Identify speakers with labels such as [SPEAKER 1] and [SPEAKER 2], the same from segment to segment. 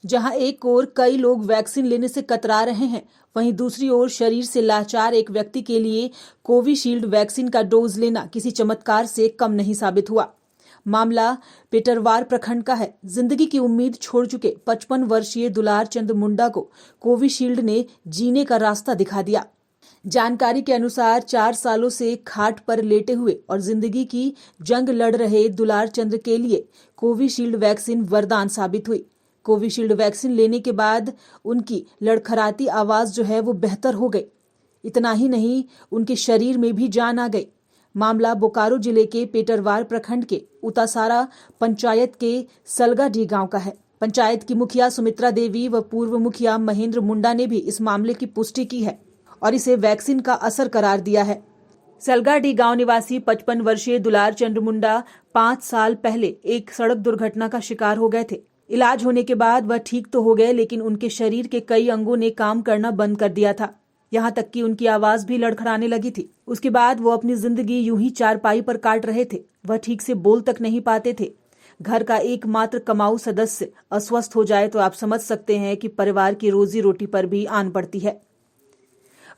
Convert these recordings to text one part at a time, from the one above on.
[SPEAKER 1] जहां एक ओर कई लोग वैक्सीन लेने से कतरा रहे हैं, वहीं दूसरी ओर शरीर से लाचार एक व्यक्ति के लिए कोविशील्ड वैक्सीन का डोज लेना किसी चमत्कार से कम नहीं साबित हुआ। मामला पेटरवार प्रखंड का है। जिंदगी की उम्मीद छोड़ चुके 55 वर्षीय दुलार चंद मुंडा को कोविशील्ड ने जीने का रास्ता दिखा दिया। जानकारी के अनुसार 4 सालों से खाट पर लेटे हुए और जिंदगी की जंग लड़ रहे दुलार चंद के लिए कोविशील्ड वैक्सीन वरदान साबित हुई। कोविशील्ड वैक्सीन लेने के बाद उनकी लड़खड़ाती आवाज जो है वो बेहतर हो गई। इतना ही नहीं, उनके शरीर में भी जान आ गई। मामला बोकारो जिले के पेटरवार प्रखंड के उतासारा पंचायत के सलगाडी गांव का है। पंचायत की मुखिया सुमित्रा देवी व पूर्व मुखिया महेंद्र मुंडा ने भी इस मामले की पुष्टि की है और इसे वैक्सीन का असर करार दिया है। सलगाडी गांव निवासी 55 वर्षीय दुलार चंद मुंडा 5 साल पहले एक सड़क दुर्घटना का शिकार हो गए थे। इलाज होने के बाद वह ठीक तो हो गए, लेकिन उनके शरीर के कई अंगों ने काम करना बंद कर दिया था। यहाँ तक कि उनकी आवाज भी लड़खड़ाने लगी थी। उसके बाद वो अपनी जिंदगी यूं ही चारपाई पर काट रहे थे। वह ठीक से बोल तक नहीं पाते थे। घर का एकमात्र कमाऊ सदस्य अस्वस्थ हो जाए तो आप समझ सकते हैं कि परिवार की रोजी रोटी पर भी आन पड़ती है।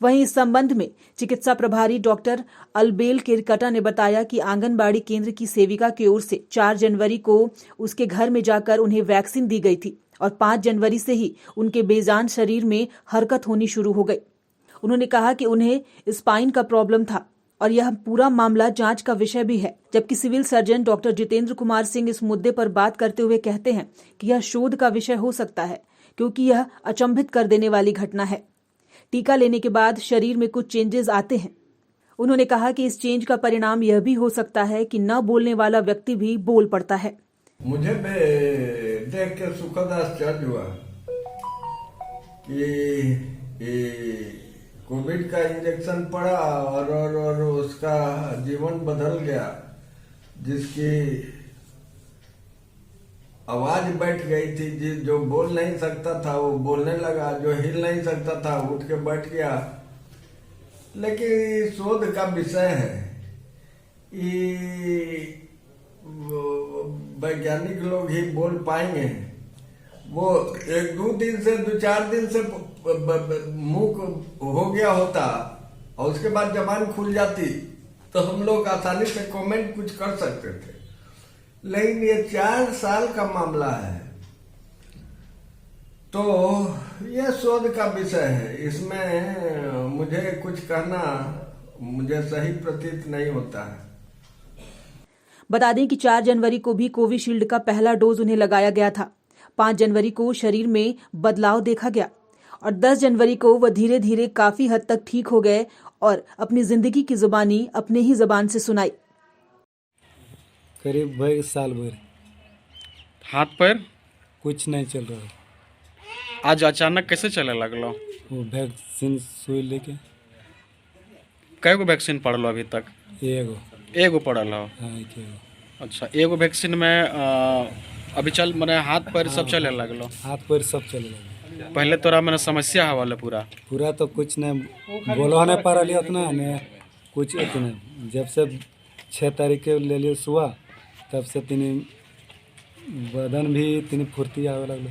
[SPEAKER 1] वहीं इस संबंध में चिकित्सा प्रभारी डॉक्टर अलबेल केरकटा ने बताया कि आंगनबाड़ी केंद्र की सेविका की ओर से 4 जनवरी को उसके घर में जाकर उन्हें वैक्सीन दी गई थी और 5 जनवरी से ही उनके बेजान शरीर में हरकत होनी शुरू हो गई। उन्होंने कहा कि उन्हें स्पाइन का प्रॉब्लम था और यह पूरा मामला जांच का विषय भी है। जबकि civil surgeon doctor Jitendra Kumar Singh इस मुद्दे पर बात करते हुए कहते हैं कि यह शोध का विषय हो सकता है, क्योंकि यह अचंभित कर देने वाली घटना है। टीका लेने के बाद शरीर में कुछ चेंजेस आते हैं। उन्होंने कहा कि इस चेंज का परिणाम यह भी हो सकता है कि न बोलने वाला व्यक्ति भी बोल पड़ता है।
[SPEAKER 2] मुझे देख के सुखद आश्चर्य हुआ कि कोविड का इंजेक्शन पड़ा और उसका जीवन बदल गया। जिसकी आवाज बैठ गई थी, जो बोल नहीं सकता था वो बोलने लगा, जो हिल नहीं सकता था उठ के बैठ गया। लेकिन शोध का विषय है, वैज्ञानिक लोग ही बोल पाएंगे। वो 1-2 दिन से 2-4 दिन से मुंह हो गया होता और उसके बाद जबान खुल जाती तो हम लोग आसानी से कमेंट कुछ कर सकते थे। लेकिन ये 4 साल का मामला है, तो ये शोध का विषय है। इसमें मुझे कुछ कहना मुझे सही प्रतीत नहीं होता है।
[SPEAKER 1] बता दें कि 4 जनवरी को भी कोविशील्ड का पहला डोज उन्हें लगाया गया था। 5 जनवरी को शरीर में बदलाव देखा गया और 10 जनवरी को वह धीरे धीरे काफी हद तक ठीक हो गए और अपनी जिंदगी की जुबानी अपने ही जबान से सुनाई।
[SPEAKER 3] करीब 1 साल भर
[SPEAKER 4] हाथ पैर
[SPEAKER 3] कुछ नहीं चल रहा है।
[SPEAKER 4] आज अचानक कैसे चले लगलो?
[SPEAKER 3] वो वैक्सीन सुई लेके।
[SPEAKER 4] कई गो वैक्सीन पड़लो अभी तक?
[SPEAKER 3] एगो
[SPEAKER 4] पड़ल हो?
[SPEAKER 3] हाँ, एगो।
[SPEAKER 4] अच्छा, एगो वैक्सीन में अभी चल मैंने हाथ पैर सब चले लगलो?
[SPEAKER 3] हाथ पैर सब चले लगे।
[SPEAKER 4] पहले तोरा मैंने समस्या हवाले पूरा
[SPEAKER 3] तो कुछ नहीं बोलो नहीं पा रही उतना ने कुछ इतना। जब से 6 तारीख के ले लियो सुबह, तब से तीन बदन भी तीन फुर्ती आवे लगलो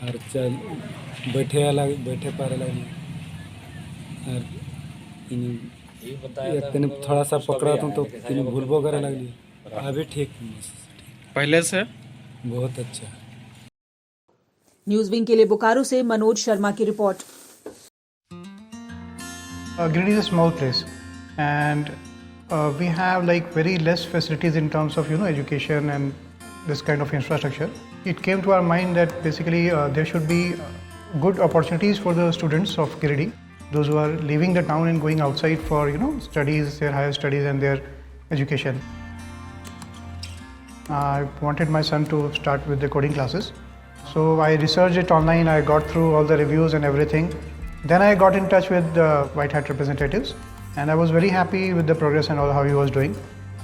[SPEAKER 3] और चल बैठे पारे लगलो और तीन थोड़ा सा पकड़ा तो तीन भूलबो करे लगली। अभी ठीक
[SPEAKER 4] पहले से
[SPEAKER 3] बहुत अच्छा।
[SPEAKER 1] न्यूज विंग के लिए बोकारो से मनोज शर्मा की report.
[SPEAKER 5] Giridih is a small place and we have like very less facilities in terms of education and this kind of infrastructure. It came to our mind that basically there should be good opportunities for the students of Giridih, those who are leaving the town and going outside for studies, their higher studies and their education. I wanted my son to start with the coding classes. So I researched it online, I got through all the reviews and everything. Then I got in touch with the White Hat representatives and I was very happy with the progress and all how he was doing.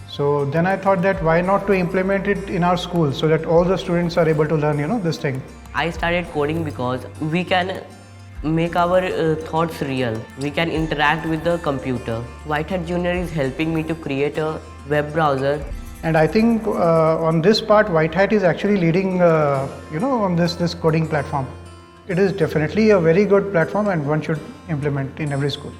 [SPEAKER 5] So then I thought that why not to implement it in our school so that all the students are able to learn this thing.
[SPEAKER 6] I started coding because we can make our thoughts real. We can interact with the computer. White Hat Junior is helping me to create a web browser.
[SPEAKER 5] And I think on this part, White Hat is actually leading, on this coding platform. It is definitely a very good platform and one should implement in every school.